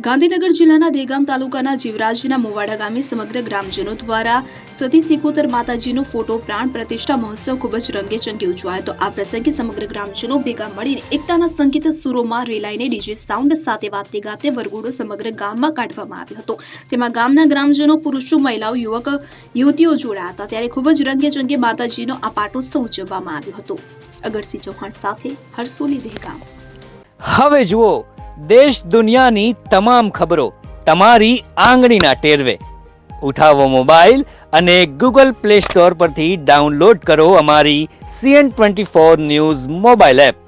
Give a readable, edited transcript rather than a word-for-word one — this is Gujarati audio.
ગાંધીનગર જિલ્લાના દેગામ તાલુકાના જીવરાજના મોવાડા ગામે સમગ્ર ગ્રામજનો દ્વારા સતી સિકોતર માતાજીનો ફોટો પ્રાણ પ્રતિષ્ઠા મહોત્સવ ખૂબ જ રંગેચંગે ઉજવાયો હતો। આ પ્રસંગે સમગ્ર ગ્રામજનો ભેગા મળીને એકતાના સંગીત સુરોમાં રેલાઈને ડીજે સાઉન્ડ સાથે વાતે ગાતે વરઘોડો સમગ્ર ગામમાં કાઢવામાં આવ્યો હતો। તેમાં ગામના ગ્રામજનો, પુરુષો, મહિલાઓ, યુવક યુવતીઓ જોડાયા હતા। ત્યારે ખૂબ જ રંગેચંગે માતાજીનો આ પાટોત્સવ ઉજવવામાં આવ્યો હતો। અગરસિંહ ચૌહાણ સાથે હરસોલી દેગામ। હવે જુઓ દેશ દુનિયાની તમામ ખબરો તમારી આંગળીના ટેરવે। ઉઠાવો મોબાઈલ અને ગૂગલ પ્લે સ્ટોર પરથી ડાઉનલોડ કરો અમારી CN24 ન્યૂઝ મોબાઈલ એપ।